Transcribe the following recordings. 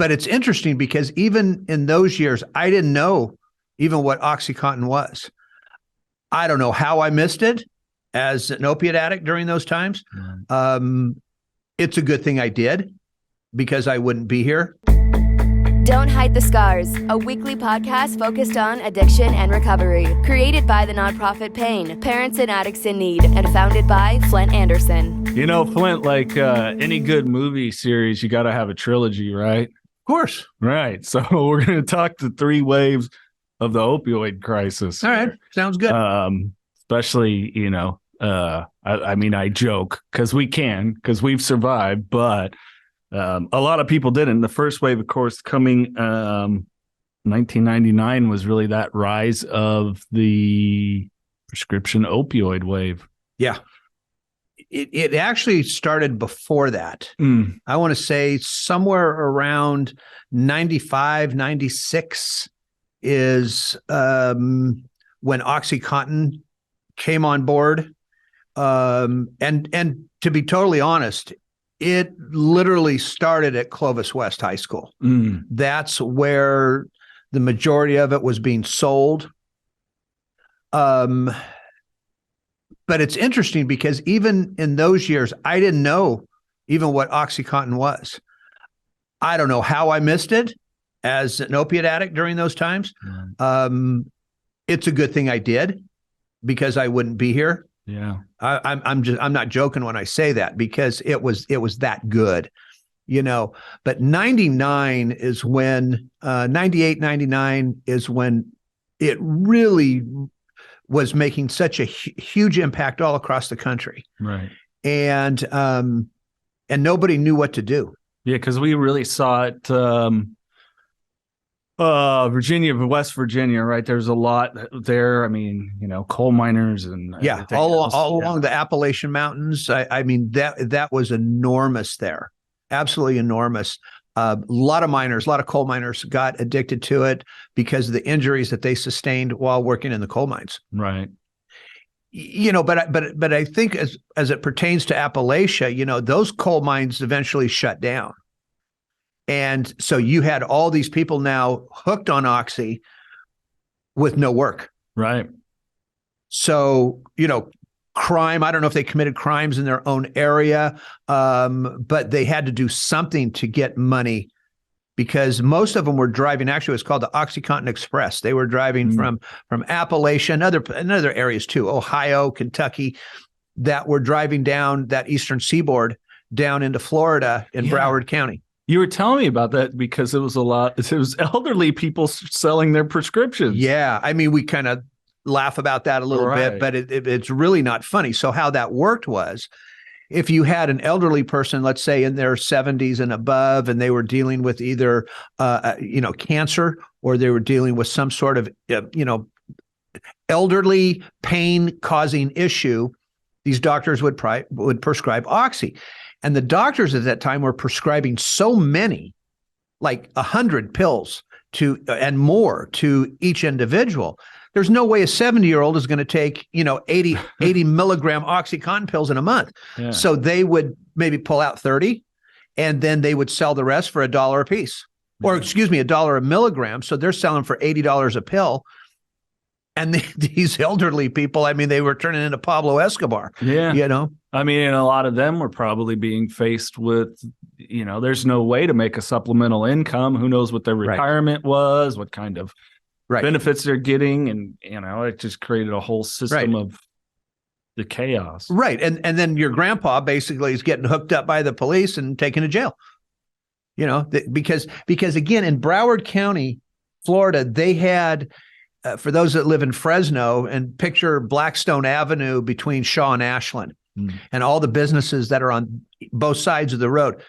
But it's interesting because even in those years, I didn't know even what OxyContin was. I don't know how I missed it as an opiate addict during those times. It's a good thing I did because I wouldn't be here. Don't Hide the Scars, a weekly podcast focused on addiction and recovery. Created by the nonprofit PAIN, Parents and Addicts in Need, and founded by Flindt Andersen. You know, Flindt, like any good movie series, you got to have a trilogy, right? Of course. Right. So we're going to talk the three waves of the opioid crisis. All right. Sounds good. Especially, you know, I mean, I joke because we've survived, but a lot of people didn't. The first wave, of course, coming 1999 was really that rise of the prescription opioid wave. Yeah. It actually started before that. I want to say somewhere around 95, 96 is when OxyContin came on board. And to be totally honest, it literally started at Clovis West High School. That's where the majority of it was being sold. But it's interesting because even in those years, I didn't know even what OxyContin was. I don't know how I missed it as an opiate addict during those times. It's a good thing I did because I wouldn't be here. Yeah. I'm not joking when I say that because it was that good, you know. But 99 is when 98, 99 is when it really was making such a huge impact all across the country. Right. And nobody knew what to do. Yeah, because we really saw it Virginia, West Virginia, right? There's a lot there. I mean, you know, coal miners and all along the Appalachian Mountains. I mean, that was enormous there. Absolutely enormous. A lot of miners, a lot of coal miners got addicted to it because of the injuries that they sustained while working in the coal mines. Right. You know, but I think as it pertains to Appalachia, you know, those coal mines eventually shut down. And so you had all these people now hooked on Oxy with no work. Right. So, you know, crime, I don't know if they committed crimes in their own area, but they had to do something to get money because most of them were driving. Actually, it was called the OxyContin Express. They were driving from Appalachia and other areas too, Ohio, Kentucky, that were driving down that eastern seaboard down into Florida in Broward County. You were telling me about that because it was elderly people selling their prescriptions. Yeah. I mean, we kind of laugh about that a little bit, but it's really not funny. So how that worked was if you had an elderly person, let's say in their 70s and above, and they were dealing with either, cancer, or they were dealing with some sort of, elderly pain causing issue, these doctors would prescribe Oxy. And the doctors at that time were prescribing so many, like 100 pills and more to each individual. There's no way a 70-year-old is going to take, 80 milligram OxyContin pills in a month. Yeah. So they would maybe pull out 30 and then they would sell the rest for $1 a piece, or $1 a milligram. So they're selling for $80 a pill. And these elderly people, I mean, they were turning into Pablo Escobar. Yeah. You know? I mean, and a lot of them were probably being faced with, there's no way to make a supplemental income. Who knows what their retirement was, what kind of benefits they're getting. And, it just created a whole system of the chaos. Right. And then your grandpa basically is getting hooked up by the police and taken to jail, because again, in Broward County, Florida, they had, for those that live in Fresno and picture Blackstone Avenue between Shaw and Ashland and all the businesses that are on both sides of the road,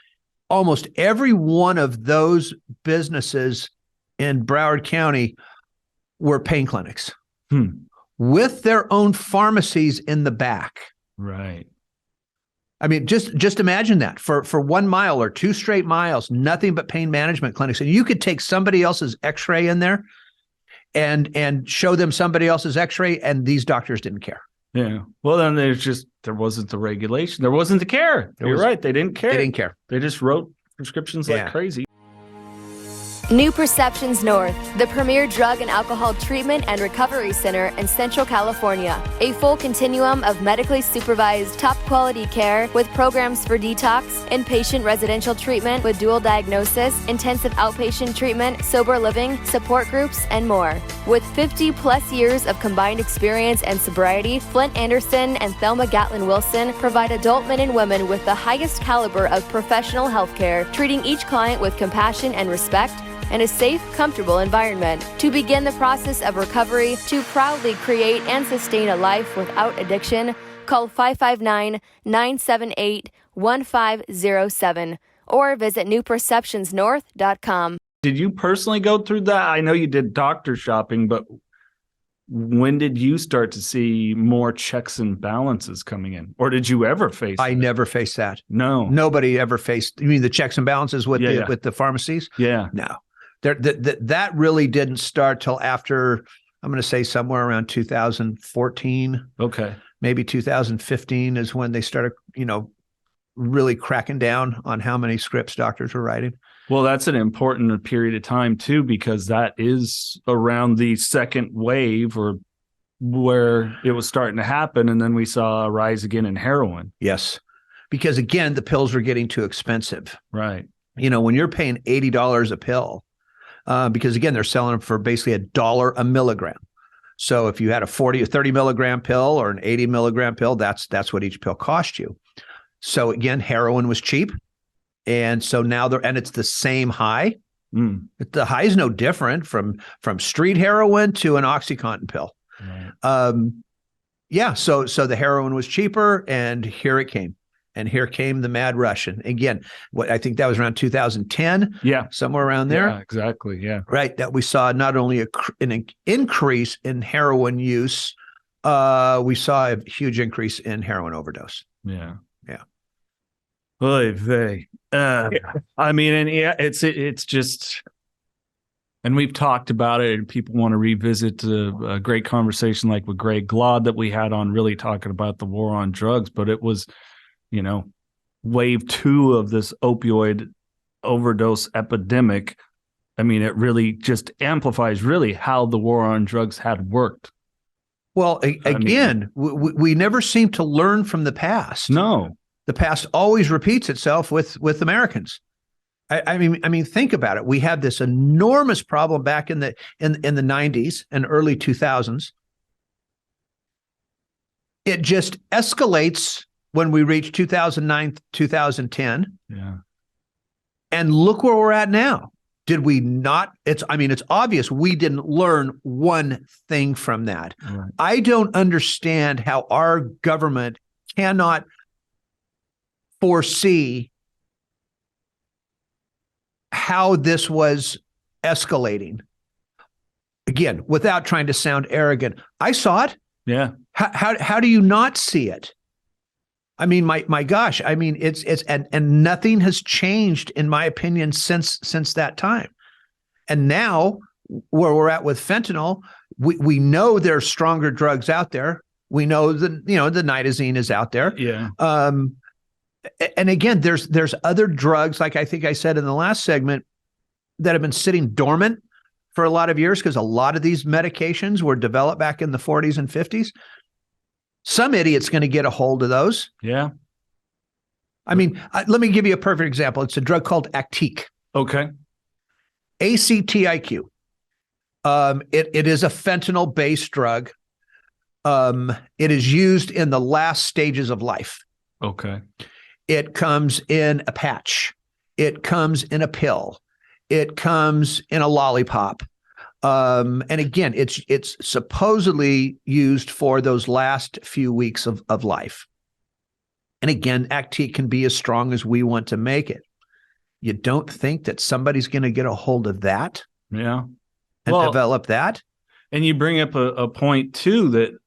almost every one of those businesses in Broward County were pain clinics with their own pharmacies in the back. Right. I mean, just imagine that for 1 mile or 2 straight miles, nothing but pain management clinics. And you could take somebody else's x-ray in there and show them somebody else's x-ray, and these doctors didn't care. Yeah. Well, then there wasn't the regulation. There wasn't the care. You're right. They didn't care. They didn't care. They just wrote prescriptions like crazy. New Perceptions North, the premier drug and alcohol treatment and recovery center in Central California. A full continuum of medically supervised, top-quality care with programs for detox, inpatient residential treatment with dual diagnosis, intensive outpatient treatment, sober living, support groups, and more. With 50-plus years of combined experience and sobriety, Flindt, Andersen, and Thelma Gatlin Wilson provide adult men and women with the highest caliber of professional health care, treating each client with compassion and respect, and a safe, comfortable environment. To begin the process of recovery, to proudly create and sustain a life without addiction, call 559-978-1507 or visit newperceptionsnorth.com. Did you personally go through that? I know you did doctor shopping, but when did you start to see more checks and balances coming in? Or did you ever face I never faced that. No. Nobody ever faced, you mean the checks and balances with with the pharmacies? Yeah. No. That really didn't start till after, I'm going to say somewhere around 2014. Okay. Maybe 2015 is when they started, really cracking down on how many scripts doctors were writing. Well, that's an important period of time too, because that is around the second wave or where it was starting to happen. And then we saw a rise again in heroin. Yes. Because again, the pills were getting too expensive. Right. When you're paying $80 a pill, because again, they're selling them for basically $1 a milligram. So if you had a 40 or 30 milligram pill or an 80 milligram pill, that's what each pill cost you. So again, heroin was cheap. And so now and it's the same high. The high is no different from street heroin to an OxyContin pill. Right. So the heroin was cheaper, and here it came. And here came the mad rush. And again, what I think that was around 2010. Yeah. Somewhere around there. Yeah, exactly. Yeah. Right. That we saw not only an increase in heroin use, we saw a huge increase in heroin overdose. Yeah. Yeah. Oy vey. I mean, and yeah, it's just, and we've talked about it, and people want to revisit a great conversation like with Greg Glod that we had on, really talking about the war on drugs, but it was, wave 2 of this opioid overdose epidemic. I mean, it really just amplifies really how the war on drugs had worked. Well, we never seem to learn from the past. No. The past always repeats itself with Americans. I mean, think about it. We had this enormous problem back in the 90s and early 2000s. It just escalates when we reach 2009, 2010. Yeah. And look where we're at now. Did we not? It's obvious we didn't learn one thing from that. Right. I don't understand how our government cannot foresee how this was escalating. Again, without trying to sound arrogant, I saw it. Yeah. How do you not see it? I mean, my gosh, I mean, it's and nothing has changed, in my opinion, since that time. And now where we're at with fentanyl, we know there's stronger drugs out there. We know the nitazene is out there. Yeah. And again, there's other drugs, like I think I said in the last segment, that have been sitting dormant for a lot of years, because a lot of these medications were developed back in the 40s and 50s. Some idiot's going to get a hold of those. Yeah. I mean, let me give you a perfect example. It's a drug called Actiq. Okay. ACTIQ. It is a fentanyl-based drug. It is used in the last stages of life. Okay. It comes in a patch. It comes in a pill. It comes in a lollipop. And again, it's supposedly used for those last few weeks of life. And again, Actiq can be as strong as we want to make it. You don't think that somebody's going to get a hold of that? Yeah. And develop that? And you bring up a point too, that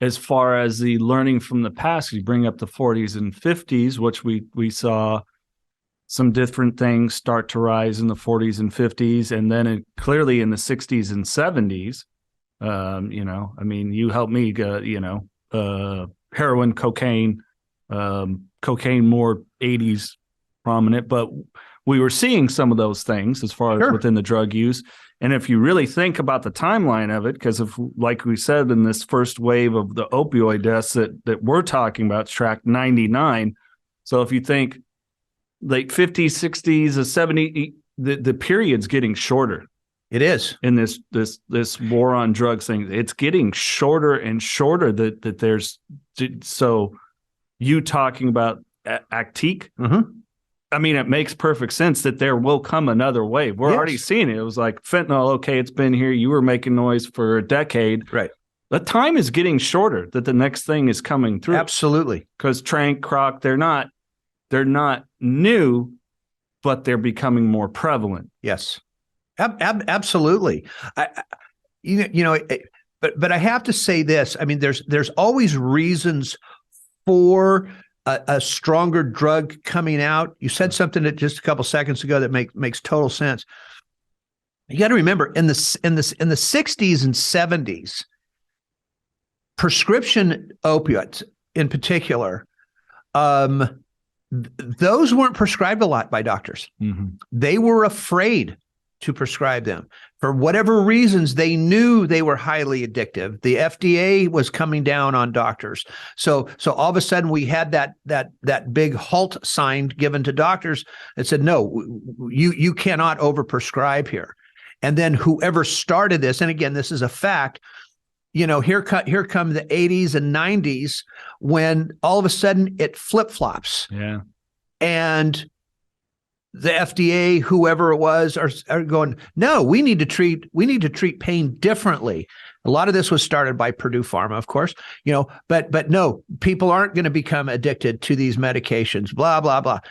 as far as the learning from the past, you bring up the 40s and 50s, which we saw some different things start to rise in the 40s and 50s, and then clearly in the 60s and 70s. I mean, you helped me, heroin, cocaine more 80s prominent, but we were seeing some of those things as far as within the drug use. And if you really think about the timeline of it, because if, like we said, in this first wave of the opioid deaths that we're talking about, track 99. So if you think late 50s, 60s, 70s, the period's getting shorter. It is. In this war on drugs thing. It's getting shorter and shorter that there's, so you talking about Actique, I mean, it makes perfect sense that there will come another wave. We're already seeing it. It was like fentanyl. Okay, it's been here. You were making noise for a decade. Right. The time is getting shorter that the next thing is coming through. Absolutely. Because Trank, Croc, they're not new, but they're becoming more prevalent. Yes. Absolutely. But I have to say this. I mean, there's always reasons for a stronger drug coming out. You said something that just a couple seconds ago that makes total sense. You got to remember in the 60s and 70s, prescription opioids in particular, those weren't prescribed a lot by doctors. They were afraid to prescribe them. For whatever reasons, they knew they were highly addictive. The FDA was coming down on doctors. So all of a sudden we had that big halt sign given to doctors that said, no, you cannot overprescribe here. And then whoever started this, and again, this is a fact, here come the 80s and 90s when all of a sudden it flip-flops. Yeah. And the FDA, whoever it was, are going, no, we need to treat pain differently. A lot of this was started by Purdue Pharma, of course, but no, people aren't going to become addicted to these medications, blah, blah, blah.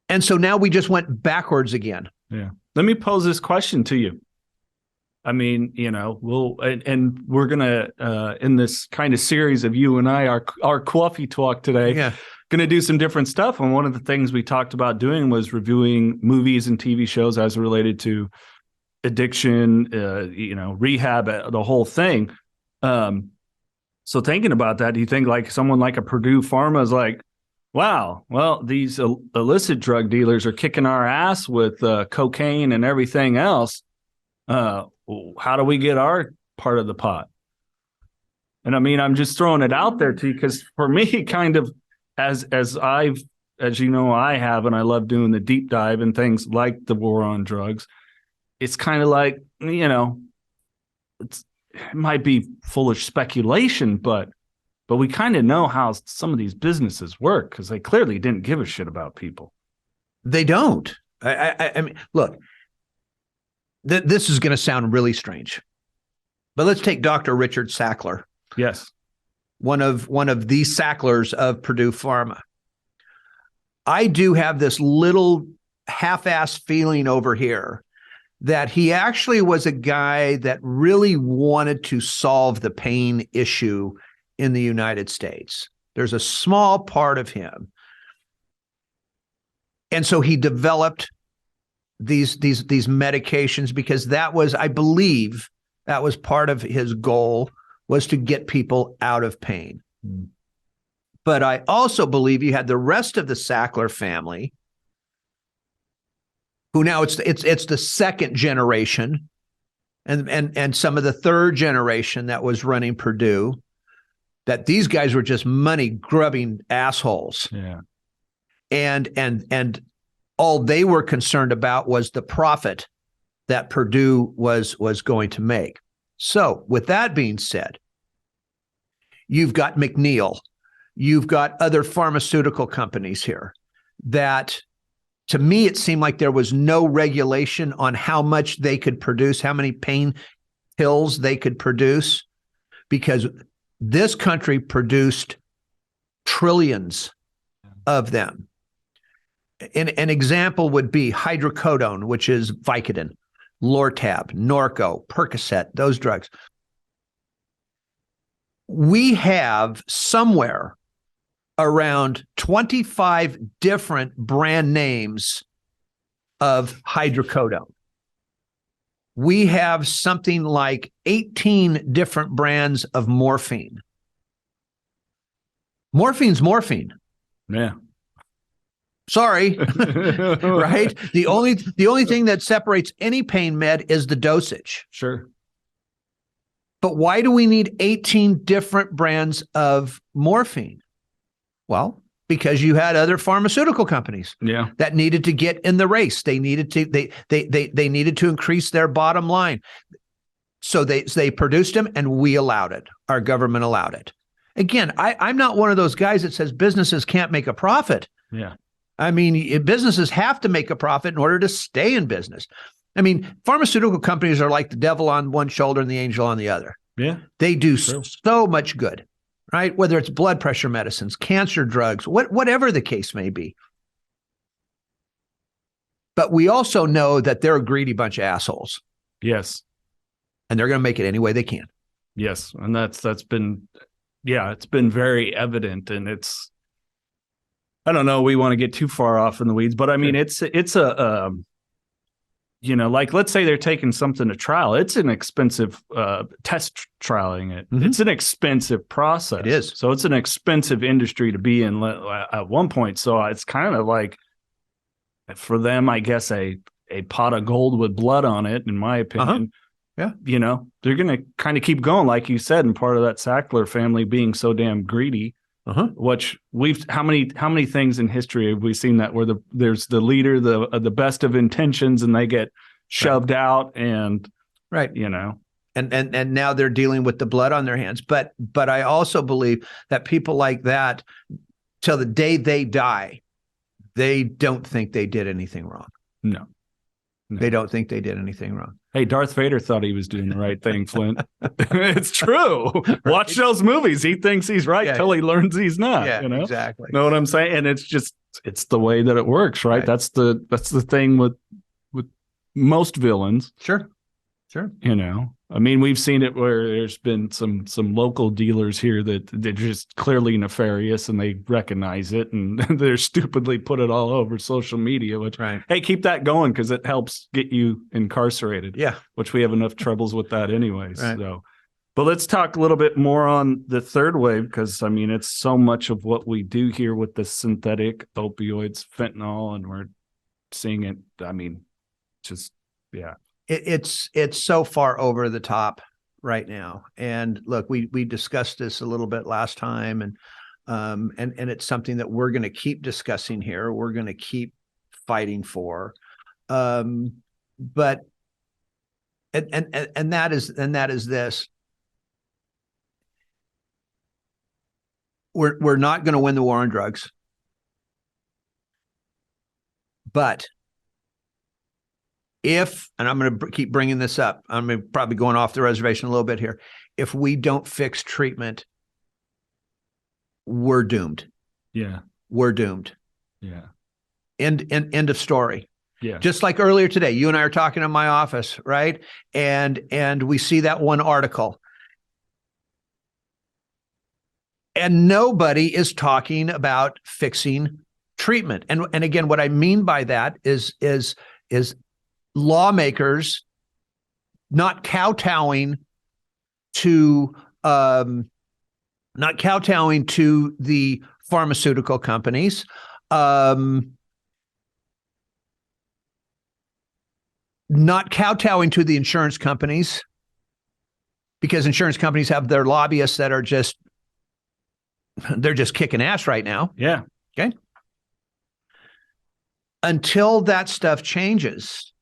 And so now we just went backwards again. Yeah. Let me pose this question to you. I mean, and we're going to, in this kind of series of you and I, our coffee talk today, going to do some different stuff. And one of the things we talked about doing was reviewing movies and TV shows as related to addiction, rehab, the whole thing. So thinking about that, do you think like someone like a Purdue Pharma is like, wow, well, these illicit drug dealers are kicking our ass with cocaine and everything else. How do we get our part of the pot? And I mean, I'm just throwing it out there to you because for me, kind of, as I have, and I love doing the deep dive and things like the war on drugs. It's kind of like, it might be foolish speculation, but we kind of know how some of these businesses work because they clearly didn't give a shit about people. They don't. I mean, look, this is going to sound really strange, but let's take Dr. Richard Sackler. Yes. One of the Sacklers of Purdue Pharma. I do have this little half-assed feeling over here that he actually was a guy that really wanted to solve the pain issue in the United States. There's a small part of him. And so he developed these medications because that was, I believe, that was part of his goal, was to get people out of pain. But I also believe you had the rest of the Sackler family, who now it's the second generation, and some of the third generation that was running Purdue, that these guys were just money grubbing assholes. Yeah. And all they were concerned about was the profit that Purdue was going to make. So with that being said, you've got McNeil, you've got other pharmaceutical companies here that, to me, it seemed like there was no regulation on how much they could produce, how many pain pills they could produce, because this country produced trillions of them. An example would be hydrocodone, which is Vicodin, Lortab, Norco, Percocet, those drugs. We have somewhere around 25 different brand names of hydrocodone. We have something like 18 different brands of morphine. Morphine's morphine. Yeah. Sorry, right? The only thing that separates any pain med is the dosage. Sure. But why do we need 18 different brands of morphine? Well, because you had other pharmaceutical companies that needed to get in the race. They needed to they needed to increase their bottom line. So they produced them, and we allowed it. Our government allowed it. Again, I'm not one of those guys that says businesses can't make a profit. Yeah. I mean, businesses have to make a profit in order to stay in business. I mean, pharmaceutical companies are like the devil on one shoulder and the angel on the other. Yeah. They do so much good, right? Whether it's blood pressure medicines, cancer drugs, whatever the case may be. But we also know that they're a greedy bunch of assholes. Yes. And they're going to make it any way they can. Yes. And that's been, it's been very evident. And it's, I don't know, we want to get too far off in the weeds, but I mean, it's a, like, let's say they're taking something to trial. It's an expensive test trialing it. Mm-hmm. It's an expensive process. It is. So it's an expensive industry to be in at one point. So it's kind of like, for them, I guess, a pot of gold with blood on it, in my opinion. Yeah. They're going to kind of keep going, like you said, and part of that Sackler family being so damn greedy. Which how many things in history have we seen that where there's the leader, the best of intentions, and they get shoved out, and and now they're dealing with the blood on their hands. But I also believe that people like that, till the day they die, they don't think they did anything wrong. No. They don't think they did anything wrong. Hey, Darth Vader thought he was doing the right thing, Flindt. It's true. Right. Watch those movies. He thinks he's right till he learns he's not. Yeah, exactly. Know what I'm saying? And it's the way that it works, right? That's the thing with most villains. Sure. I mean, we've seen it where there's been some local dealers here that they're just clearly nefarious, and they recognize it, and they're stupidly put it all over social media, which, hey, keep that going, because it helps get you incarcerated. Yeah. Which we have enough troubles with that anyways. Right. So, but let's talk a little bit more on the third wave, because I mean, it's so much of what we do here with the synthetic opioids, fentanyl, and we're seeing it. I mean, just, yeah. It's so far over the top right now. And look, we discussed this a little bit last time, and it's something that we're going to keep discussing here. We're going to keep fighting for. But that is this. We're not going to win the war on drugs. But and I'm going to keep bringing this up, I'm probably going off the reservation a little bit here. If we don't fix treatment, we're doomed. Yeah. We're doomed. Yeah. End of story. Yeah. Just like earlier today, you and I are talking in my office, right? And we see that one article. And nobody is talking about fixing treatment. And again, what I mean by that is lawmakers not kowtowing to the pharmaceutical companies, not kowtowing to the insurance companies, because insurance companies have their lobbyists that are they're just kicking ass right now. Yeah. Okay. Until that stuff changes,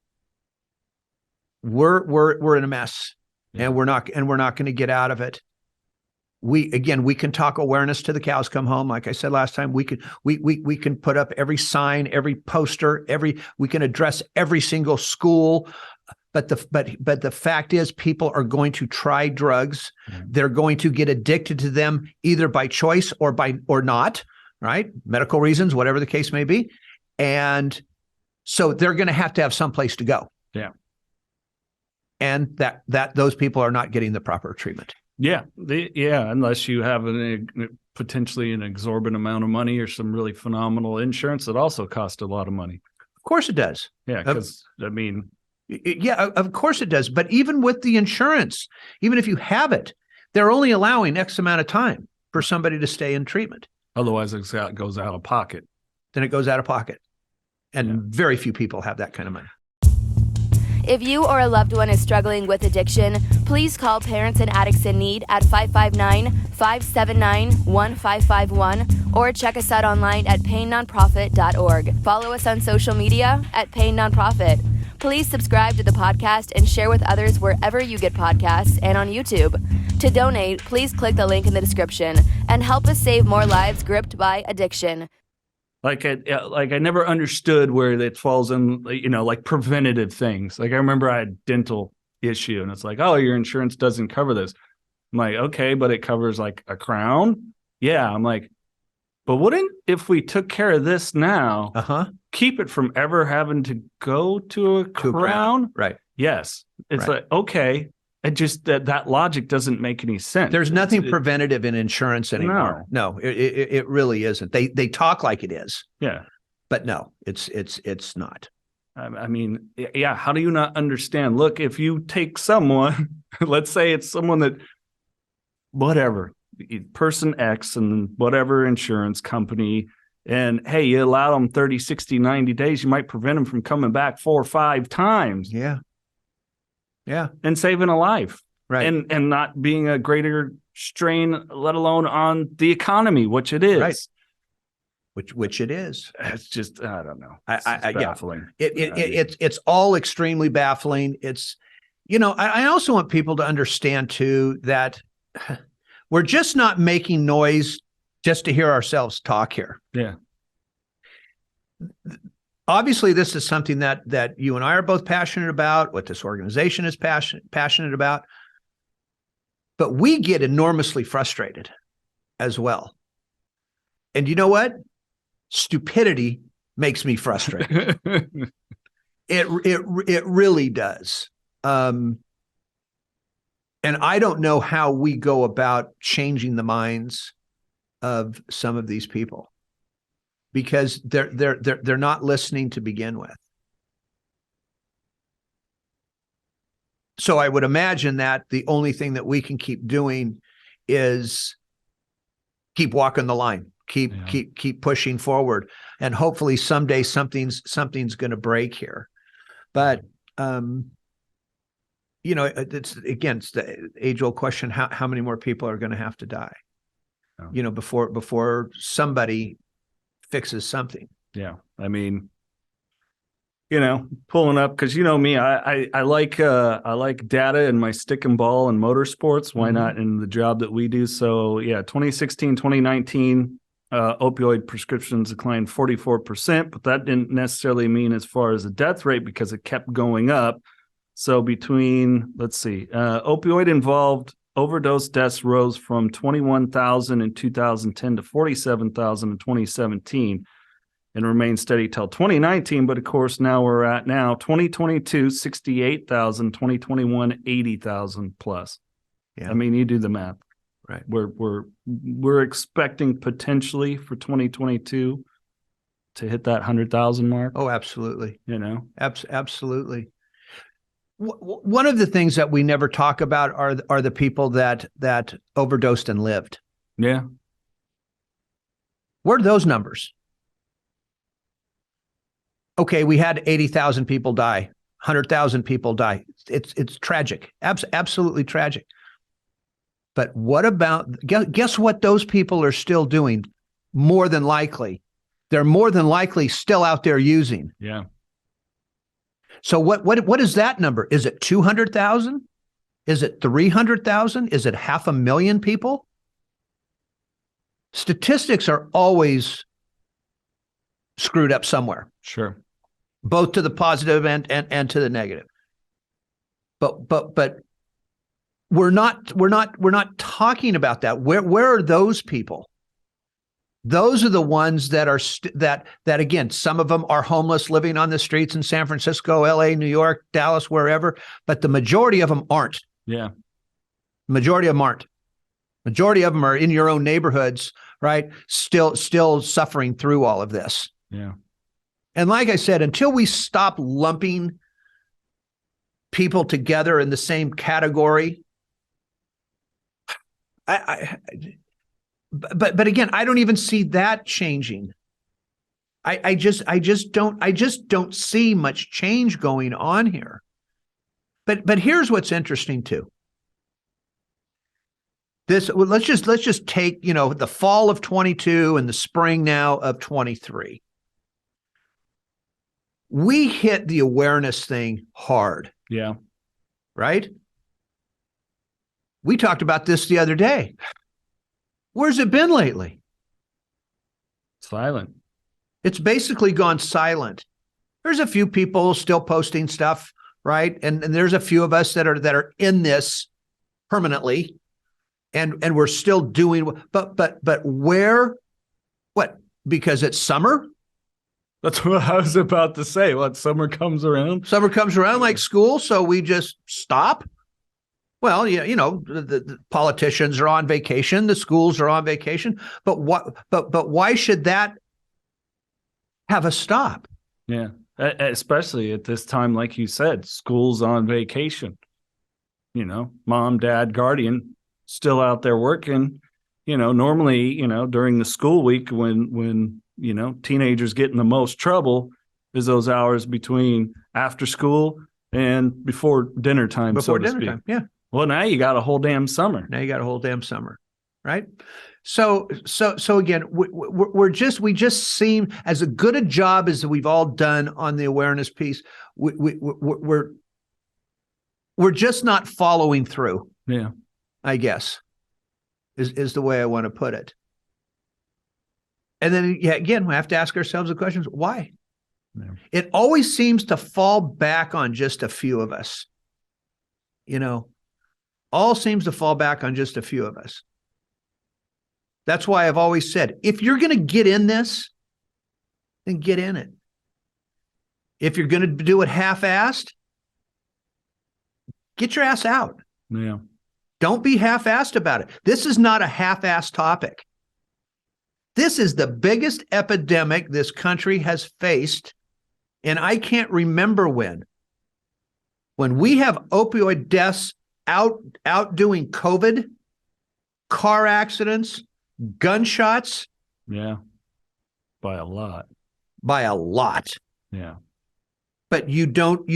we're in a mess, and we're not going to get out of it. We can talk awareness to the cows come home. Like I said last time, we can put up every sign, every poster, we can address every single school. But the fact is, people are going to try drugs. They're going to get addicted to them either by choice or not, right? Medical reasons, whatever the case may be. And so they're going to have some place to go. Yeah. And that those people are not getting the proper treatment. Yeah. Unless you have potentially an exorbitant amount of money or some really phenomenal insurance that also costs a lot of money. Of course it does. Yeah. Because of course it does. But even with the insurance, even if you have it, they're only allowing X amount of time for somebody to stay in treatment. Otherwise, it goes out of pocket. then it goes out of pocket. And very few people have that kind of money. If you or a loved one is struggling with addiction, please call Parents and Addicts in Need at 559-579-1551 or check us out online at painnonprofit.org. Follow us on social media at Pain Nonprofit. Please subscribe to the podcast and share with others wherever you get podcasts and on YouTube. To donate, please click the link in the description and help us save more lives gripped by addiction. Like I never understood where it falls in, like preventative things. Like I remember I had a dental issue and it's like, oh, your insurance doesn't cover this. I'm like, okay, but it covers like a crown. Yeah. I'm like, but wouldn't, if we took care of this now, keep it from ever having to go to a crown? Right. Yes. It's like, okay. It just that logic doesn't make any sense. There's nothing preventative in insurance anymore. No, it really isn't. They talk like it is. Yeah, but no, it's not. I mean, yeah. How do you not understand? Look, if you take someone, let's say it's someone that, whatever, person X and whatever insurance company, and hey, you allow them 30, 60, 90 days, you might prevent them from coming back 4 or 5 times. Yeah. Yeah. And saving a life. Right. And not being a greater strain, let alone on the economy, which it is. Right. Which it is. It's just, I don't know. It's baffling. It's all extremely baffling. It's, I also want people to understand too that we're just not making noise just to hear ourselves talk here. Yeah. Obviously, this is something that you and I are both passionate about, what this organization is passionate about. But we get enormously frustrated as well. And you know what? Stupidity makes me frustrated. It really does. And I don't know how we go about changing the minds of some of these people, because they're not listening to begin with. So I would imagine that the only thing that we can keep doing is keep walking the line, keep pushing forward, and hopefully someday something's going to break here. But it's the age-old question: how many more people are going to have to die? Oh. Before somebody fixes something. Yeah. I mean, pulling up, because me, I like data in my stick and ball and motorsports. Why not in the job that we do? So yeah, 2016, 2019, opioid prescriptions declined 44%, but that didn't necessarily mean as far as the death rate, because it kept going up. So between, opioid involved overdose deaths rose from 21,000 in 2010 to 47,000 in 2017 and remained steady till 2019. But of course, we're at 2022, 68,000, 2021, 80,000 plus. Yeah. I mean, you do the math. Right. We're expecting potentially for 2022 to hit that 100,000 mark. Oh, absolutely. Absolutely. One of the things that we never talk about are the people that overdosed and lived. Yeah. Where are those numbers? Okay, we had 80,000 people die, 100,000 people die. It's tragic, absolutely tragic. But what about, guess what those people are still doing? More than likely, they're more than likely still out there using. Yeah. So what is that number? Is it 200,000? Is it 300,000? Is it 500,000 people? Statistics are always screwed up somewhere. Sure. Both to the positive and to the negative. But we're not talking about that. Where are those people? Those are the ones that are that again, some of them are homeless, living on the streets in San Francisco, LA, New York, Dallas, wherever, but the majority of them aren't. Yeah. Majority of them aren't. Majority of them are in your own neighborhoods, right? Still suffering through all of this. Yeah. And like I said, until we stop lumping people together in the same category, But again, I don't even see that changing. I just don't see much change going on here. But here's what's interesting too. Let's just take, the fall of 22 and the spring now of 23. We hit the awareness thing hard. Yeah. Right? We talked about this the other day. Where's it been lately? Silent. It's basically gone silent. There's a few people still posting stuff, right? And there's a few of us that are in this permanently, and we're still doing. But where? What? Because it's summer. That's what I was about to say. What, summer comes around? Summer comes around like school, so we just stop. Well, yeah, the politicians are on vacation, the schools are on vacation, but what? But why should that have a stop? Yeah, especially at this time, like you said, school's on vacation. Mom, dad, guardian still out there working. Normally, during the school week when teenagers get in the most trouble is those hours between after school and before dinner time. Before dinner time, yeah. Well, now you got a whole damn summer. Right? So again, we just seem, as a good a job as we've all done on the awareness piece, we're just not following through. Yeah, I guess is the way I want to put it. And then, again, we have to ask ourselves the questions: why? Yeah. It always seems to fall back on just a few of us. All seems to fall back on just a few of us. That's why I've always said, if you're going to get in this, then get in it. If you're going to do it half-assed, get your ass out. Yeah. Don't be half-assed about it. This is not a half-assed topic. This is the biggest epidemic this country has faced, and I can't remember when. When we have opioid deaths outdoing COVID, car accidents, gunshots. Yeah. By a lot. Yeah. But you don't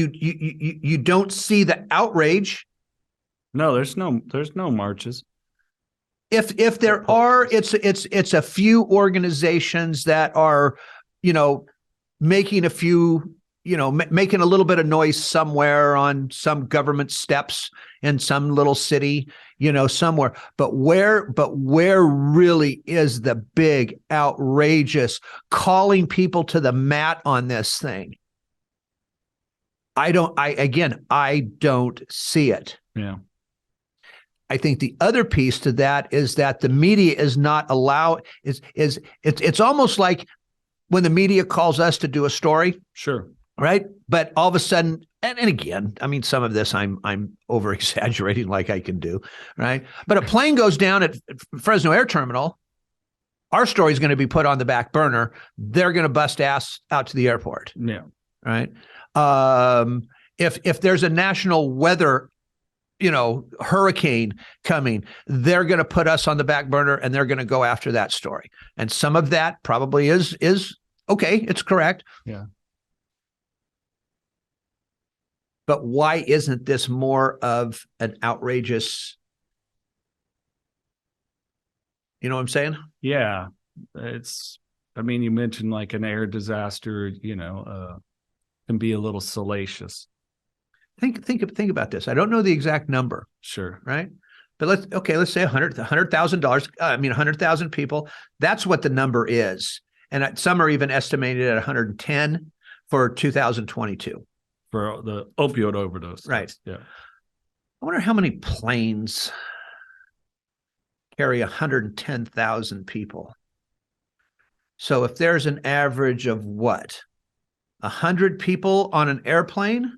see the outrage. No, there's no marches. If there are, it's a few organizations that are, making a few, making a little bit of noise somewhere on some government steps in some little city, somewhere. But where really is the big, outrageous calling people to the mat on this thing? I don't see it. Yeah. I think the other piece to that is that the media is not it's almost like when the media calls us to do a story. Sure. Right. But all of a sudden, and again, I mean, some of this I'm over exaggerating like I can do. Right. But a plane goes down at Fresno Air Terminal. Our story is going to be put on the back burner. They're going to bust ass out to the airport. Yeah. Right. If there's a national weather, hurricane coming, they're going to put us on the back burner and they're going to go after that story. And some of that probably is okay. It's correct. Yeah. But why isn't this more of an outrageous? You know what I'm saying? Yeah. You mentioned like an air disaster, can be a little salacious. Think about this. I don't know the exact number. Sure. Right. But let's say $100,000. 100,000 people. That's what the number is. And some are even estimated at 110 for 2022. For the opioid overdose. Right. Yeah. I wonder how many planes carry 110,000 people. So if there's an average of 100 people on an airplane?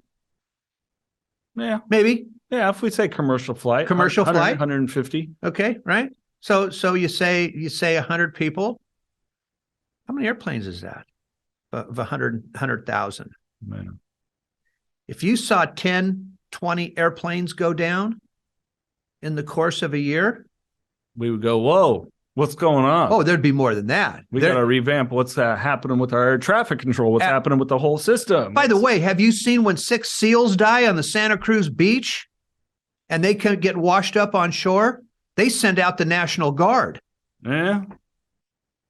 Yeah. Maybe. Yeah, if we say commercial flight. 150. Okay, right? So you say 100 people. How many airplanes is that? Of 100,000. Man. If you saw 10, 20 airplanes go down in the course of a year, we would go, whoa. What's going on? Oh, there'd be more than that. We got to revamp what's happening with our air traffic control, what's happening with the whole system. By the way, have you seen when 6 seals die on the Santa Cruz beach and they can get washed up on shore? They send out the National Guard. Yeah.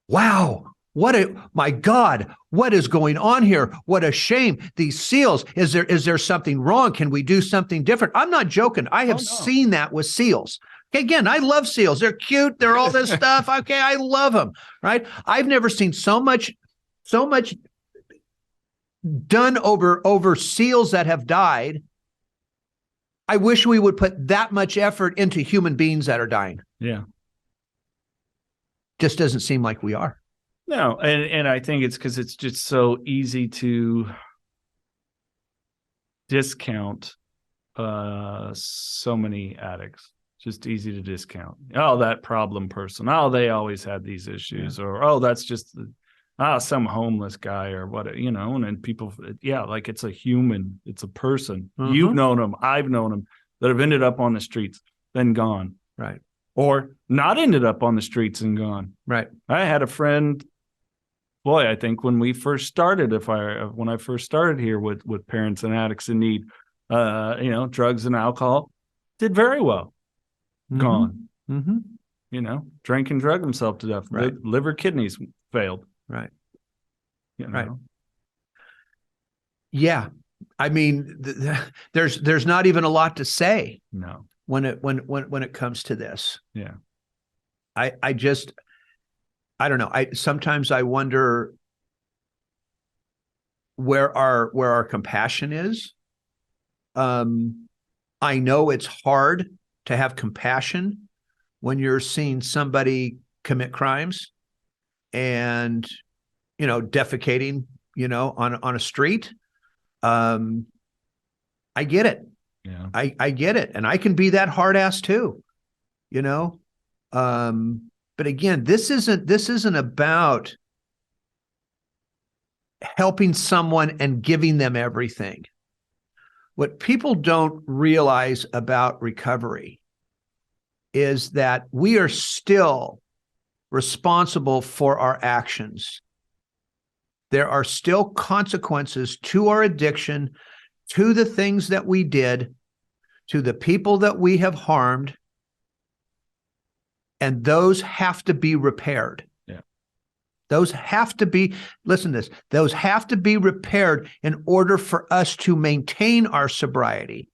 Wow. My God, what is going on here? What a shame. These seals, is there something wrong? Can we do something different? I'm not joking. I have seen that with seals. Okay, again, I love seals. They're cute. They're all this stuff. Okay, I love them, right? I've never seen so much done over seals that have died. I wish we would put that much effort into human beings that are dying. Yeah. Just doesn't seem like we are. No, and I think it's because it's just so easy to discount so many addicts. Just easy to discount. Oh, that problem person. Oh, they always had these issues. Yeah. Or, oh, that's just some homeless guy or what, and then people, like it's a human. It's a person. Mm-hmm. You've known them. I've known them that have ended up on the streets, then gone. Right. Or not ended up on the streets and gone. Right. I had a friend, I think when we first started, when I first started here with parents and addicts in need, drugs and alcohol, did very well. Gone. Mm-hmm. Drank and drug himself to death. Right. Liver, kidneys failed. Right. Right. Yeah. I mean, there's not even a lot to say. No. When it comes to this. Yeah. I don't know. Sometimes I wonder where our compassion is. I know it's hard to have compassion when you're seeing somebody commit crimes and, defecating, on a street. I get it. Yeah. I get it. And I can be that hard ass too, but again, this isn't about helping someone and giving them everything. What people don't realize about recovery is that we are still responsible for our actions. There are still consequences to our addiction, to the things that we did, to the people that we have harmed, and those have to be repaired. Yeah. Those have to be, listen to this, those have to be repaired in order for us to maintain our sobriety,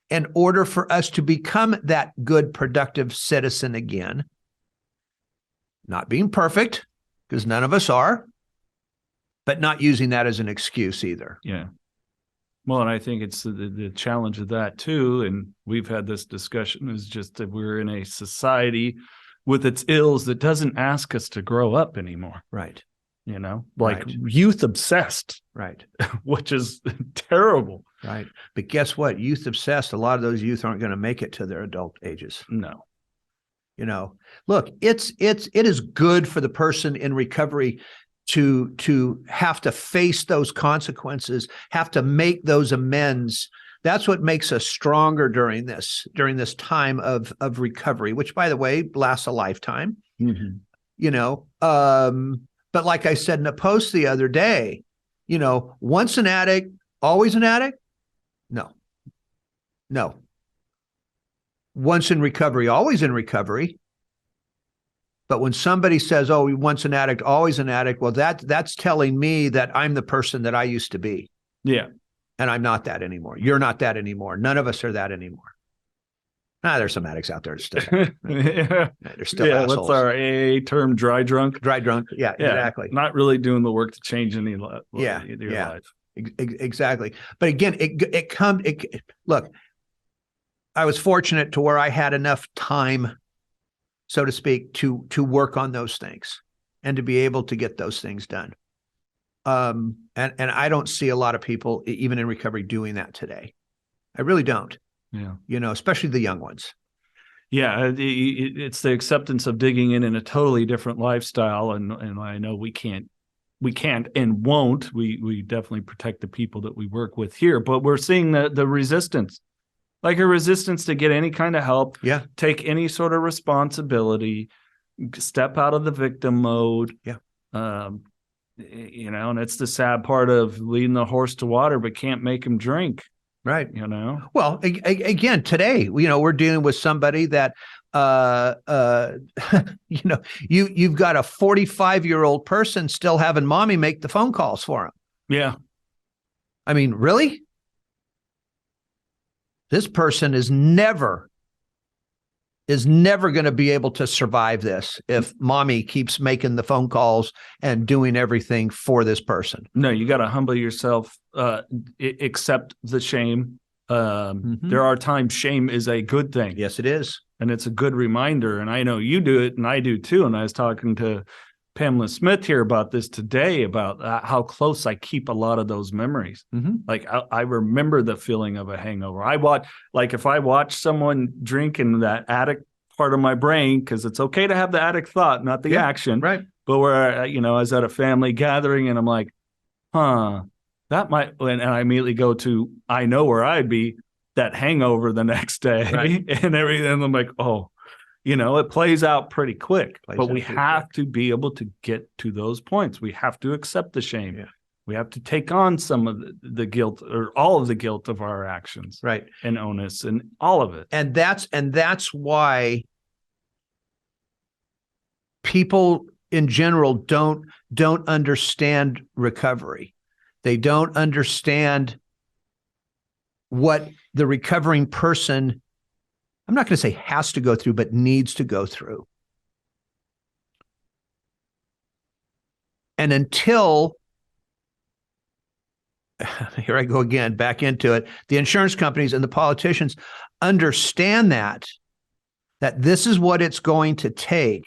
in order for us to become that good, productive citizen again. Not being perfect, because none of us are, but not using that as an excuse either. Yeah. Well, and I think it's the challenge of that too, and we've had this discussion, is just that we're in a society with its ills that doesn't ask us to grow up anymore. Right. Like youth obsessed. Right. Which is terrible. Right. But guess what? Youth obsessed, a lot of those youth aren't going to make it to their adult ages. No. Look, it is good for the person in recovery to have to face those consequences, have to make those amends. That's what makes us stronger during this time of recovery, which, by the way, lasts a lifetime. Mm-hmm. But like I said in a post the other day, once an addict, always an addict? No. Once in recovery, always in recovery. But when somebody says, oh, once an addict, always an addict, well, that's telling me that I'm the person that I used to be. Yeah. And I'm not that anymore. You're not that anymore. None of us are that anymore. There's some addicts out there still. Yeah. They're still assholes. What's our AA term? Dry drunk? Dry drunk. Yeah, exactly. Not really doing the work to change any your life. Exactly. But again, look, I was fortunate to where I had enough time, so to speak, to work on those things and to be able to get those things done. And I don't see a lot of people, even in recovery, doing that today. I really don't. Yeah. Especially the young ones. Yeah. It's the acceptance of digging in a totally different lifestyle. And I know we can't and won't. We definitely protect the people that we work with here, but we're seeing the resistance. Like a resistance to get any kind of help, take any sort of responsibility, step out of the victim mode. Yeah. And it's the sad part of leading the horse to water, but can't make him drink. Right. Well, again, today, we're dealing with somebody that, you've got a 45-year-old person still having mommy make the phone calls for him. Yeah. I mean, really? This person is never going to be able to survive this if mommy keeps making the phone calls and doing everything for this person. No, you got to humble yourself, accept the shame. There are times shame is a good thing. Yes, it is. And it's a good reminder. And I know you do it, and I do too. And I was talking to Pamela Smith here about this today, about how close I keep a lot of those memories. Like I remember the feeling of a hangover. If I watch someone drink in that addict part of my brain, because it's okay to have the addict thought, not the action. Right. But where, I was at a family gathering and I'm like, that might, and I immediately go to, I know where I'd be, that hangover the next day. Right. And everything. And I'm like, oh, it plays out pretty quick, but we have to be able to get to those points. We have to accept the shame. Yeah. We have to take on some of the guilt, or all of the guilt of our actions. Right. And onus and all of it. And that's why people in general don't understand recovery. They don't understand what the recovering person, I'm not going to say has to go through, but needs to go through. And until, here I go again, back into it, the insurance companies and the politicians understand that this is what it's going to take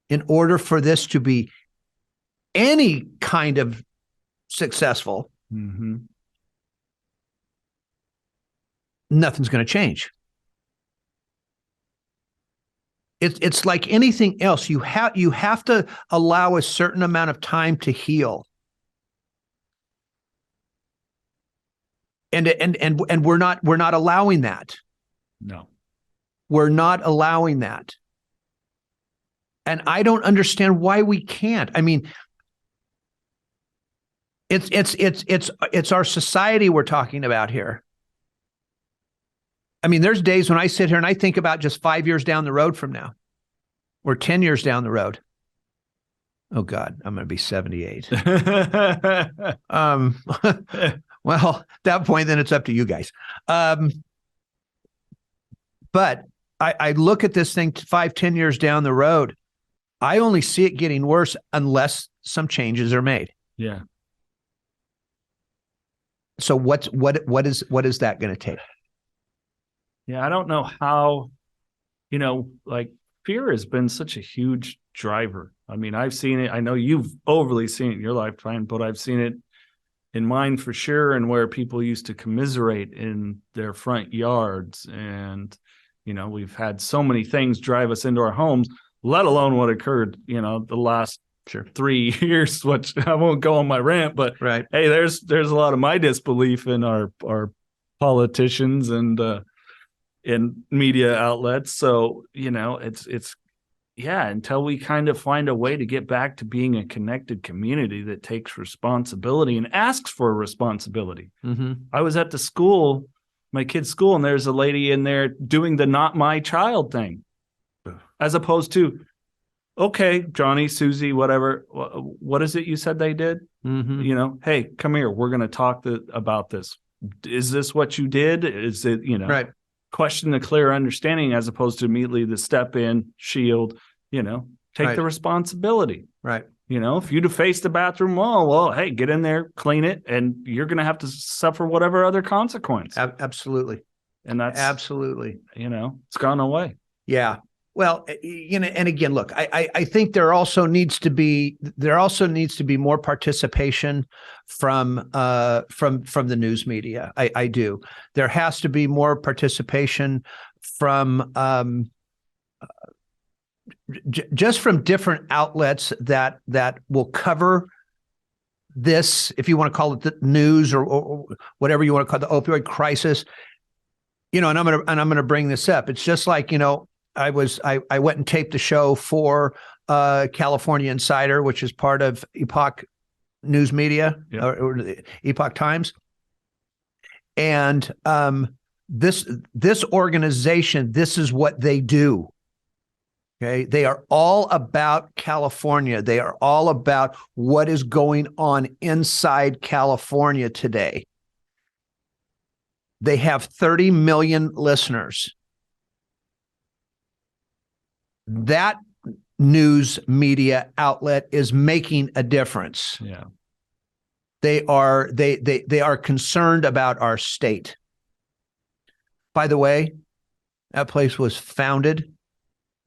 in order for this to be any kind of successful. Nothing's going to change. It's like anything else. You have to allow a certain amount of time to heal. And we're not allowing that. No. We're not allowing that. And I don't understand why we can't. I mean, it's our society we're talking about here. I mean, there's days when I sit here and I think about just 5 years down the road from now, or 10 years down the road. Oh God, I'm going to be 78. Well, at that point, then it's up to you guys. But I look at this thing 5-10 years down the road. I only see it getting worse unless some changes are made. Yeah. So what is that going to take? Yeah, I don't know how, fear has been such a huge driver. I mean, I've seen it. I know you've overly seen it in your lifetime, but I've seen it in mine for sure, and where people used to commiserate in their front yards. And, we've had so many things drive us into our homes, let alone what occurred, the last 3 years, which I won't go on my rant, but right. Hey, there's a lot of my disbelief in our politicians and in media outlets. So, it's until we kind of find a way to get back to being a connected community that takes responsibility and asks for responsibility. I was at the school, my kid's school, and there's a lady in there doing the not my child thing, as opposed to, okay, Johnny, Susie, whatever, what is it you said they did? Hey, come here. We're going to talk about this. Is this what you did? Is it, right. Question the clear understanding, as opposed to immediately the step in, shield, take right. the responsibility. Right. If you deface the bathroom wall, well, hey, get in there, clean it, and you're going to have to suffer whatever other consequence. Absolutely. And that's absolutely, it's gone away. Yeah. Well, and again, look, I think there also needs to be more participation from the news media. I do. There has to be more participation from just from different outlets that will cover this, if you want to call it the news or whatever you want to call it, the opioid crisis. And I'm going to bring this up. It's just like, I went and taped the show for California Insider, which is part of Epoch News Media, or the Epoch Times. And this organization, this is what they do. Okay, they are all about California. They are all about what is going on inside California today. They have 30 million listeners. That news media outlet is making a difference. Yeah. They are concerned about our state. By the way, that place was founded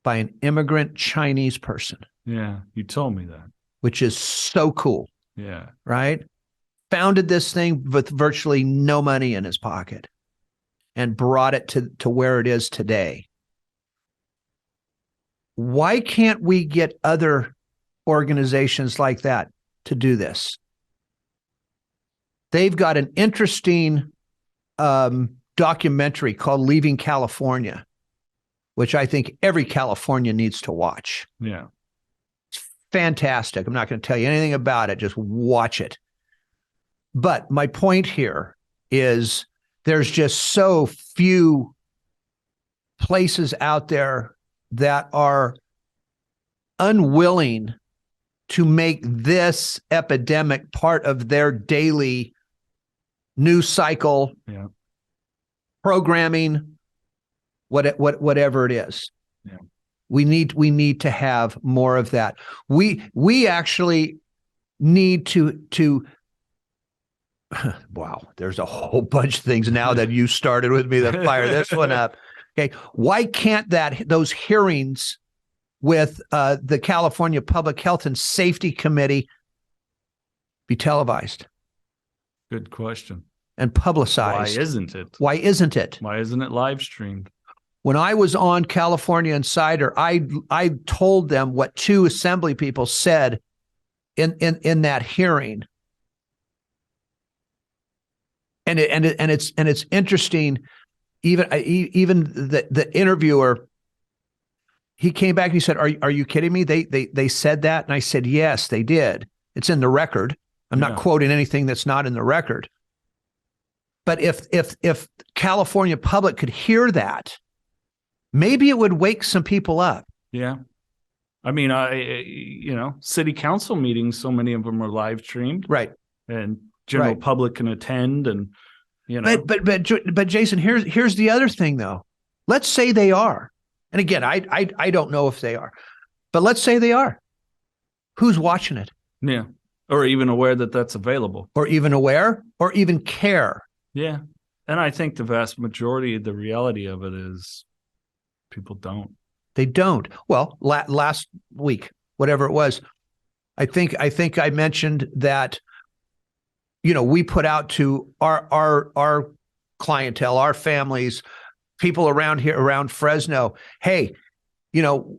by an immigrant Chinese person. Yeah, you told me that. Which is so cool. Yeah. Right? Founded this thing with virtually no money in his pocket and brought it to where it is today. Why can't we get other organizations like that to do this? They've got an interesting documentary called Leaving California, which I think every Californian needs to watch. Yeah. It's fantastic. I'm not going to tell you anything about it. Just watch it. But my point here is there's just so few places out there that are unwilling to make this epidemic part of their daily news cycle, programming, whatever it is. Yeah. We need to have more of that. We actually need to wow, there's a whole bunch of things now that you started with me that fire this one up. Okay, why can't those hearings with the California Public Health and Safety Committee be televised? Good question. And publicized. Why isn't it? Why isn't it? Why isn't it live streamed? When I was on California Insider, I told them what two assembly people said in that hearing. And it's interesting. Even the interviewer, he came back and he said, "Are you kidding me? They said that?" And I said, "Yes, they did. It's in the record. I'm not quoting anything that's not in the record." But if California public could hear that, maybe it would wake some people up. Yeah. I mean, city council meetings, so many of them are live streamed. Right. And general public can attend, and But Jason, here's the other thing though. Let's say they are. And again, I don't know if they are. But let's say they are. Who's watching it? Yeah. Or even aware that that's available. Or even aware or even care. Yeah. And I think the vast majority of the reality of it is people don't. They don't. Well, last week, whatever it was, I think I mentioned that, we put out to our clientele, our families, people around here, around Fresno, hey,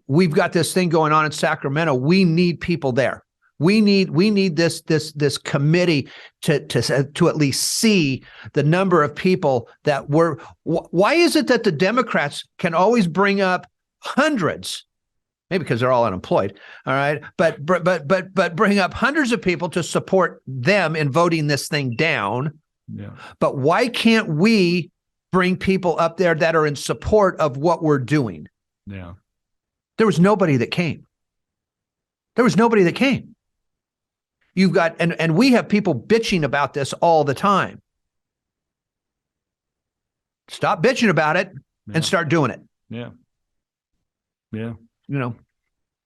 we've got this thing going on in Sacramento. We need people there. We need this committee to at least see the number of people that were. Why is it that the Democrats can always bring up hundreds? Maybe because they're all unemployed. All right, but bring up hundreds of people to support them in voting this thing down. Yeah. But why can't we bring people up there that are in support of what we're doing? Yeah. There was nobody that came. You've got, and we have people bitching about this all the time. Stop bitching about it and start doing it. Yeah. Yeah.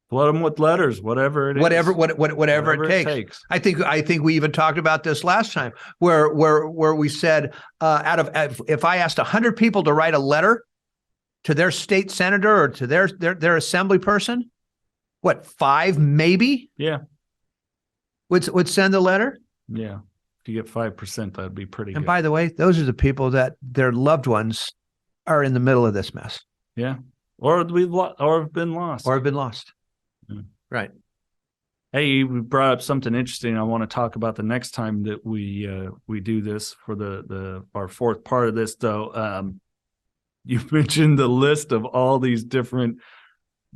Flood them with letters, whatever it is. Whatever it takes. I think we even talked about this last time where we said if I asked 100 people to write a letter to their state senator or to their assembly person, 5 maybe? Yeah. Would send the letter? Yeah. If you get 5%, that'd be pretty good. And by the way, those are the people that their loved ones are in the middle of this mess. Yeah. Or have been lost. Yeah. Right. Hey, you brought up something interesting I want to talk about the next time that we do this for our fourth part of this, though. you mentioned the list of all these different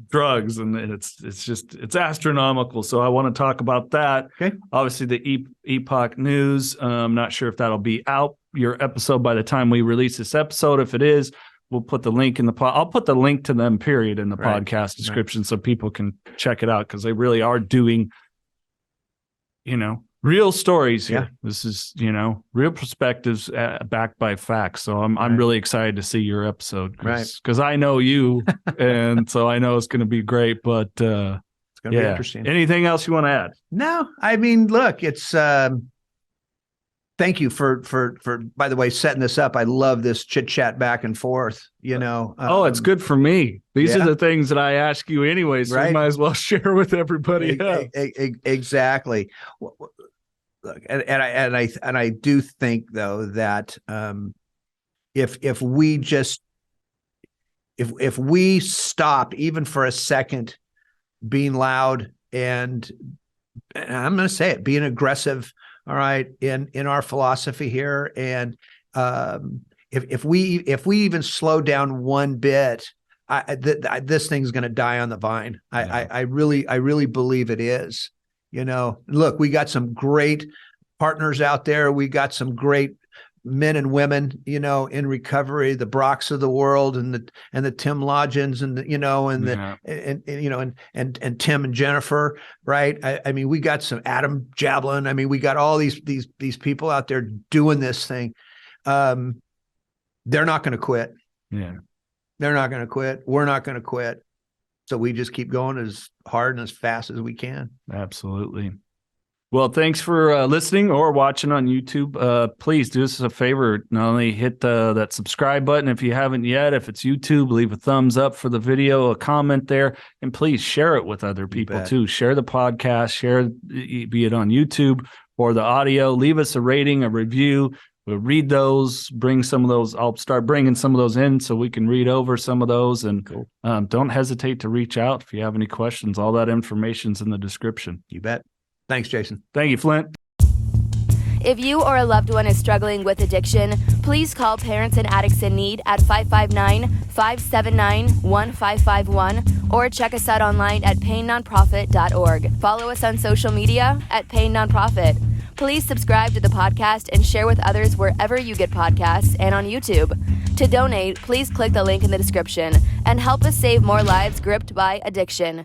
drugs, and it's astronomical. So I want to talk about that. Okay. Obviously, the Epoch News. I'm not sure if that'll be out your episode by the time we release this episode. If it is, we'll put the link in the I'll put the link to them period in the podcast description so people can check it out, because they really are doing, real stories here. Yeah. This is, real perspectives backed by facts. So I'm really excited to see your episode, because I know you, and so I know it's going to be great. But it's going to be interesting. Anything else you want to add? No, I mean, look, it's thank you for by the way setting this up. I love this chit chat back and forth. It's good for me. These are the things that I ask you anyways. So you might as well share with everybody. Exactly. Look, and I do think though that if we stop even for a second being loud and I'm going to say it, being aggressive, all right, in our philosophy here, and if we even slow down one bit, this thing's going to die on the vine. I really believe it is. Look, we got some great partners out there. We got some great men and women, in recovery, the Brocks of the world, and the Tim Lodgins, and and Tim and Jennifer, right? I mean, we got some Adam Jablin. I mean, we got all these people out there doing this thing. They're not going to quit. Yeah, they're not going to quit. We're not going to quit. So we just keep going as hard and as fast as we can. Absolutely. Well, thanks for listening or watching on YouTube. Please do us a favor. Not only hit that subscribe button if you haven't yet. If it's YouTube, leave a thumbs up for the video, a comment there, and please share it with other people too. Share the podcast, share, be it on YouTube or the audio. Leave us a rating, a review. We'll read those, bring some of those. I'll start bringing some of those in so we can read over some of those. And don't hesitate to reach out if you have any questions. All that information's in the description. You bet. Thanks, Jason. Thank you, Flindt. If you or a loved one is struggling with addiction, please call Parents and Addicts in Need at 559-579-1551 or check us out online at painnonprofit.org. Follow us on social media at Pain Nonprofit. Please subscribe to the podcast and share with others wherever you get podcasts and on YouTube. To donate, please click the link in the description and help us save more lives gripped by addiction.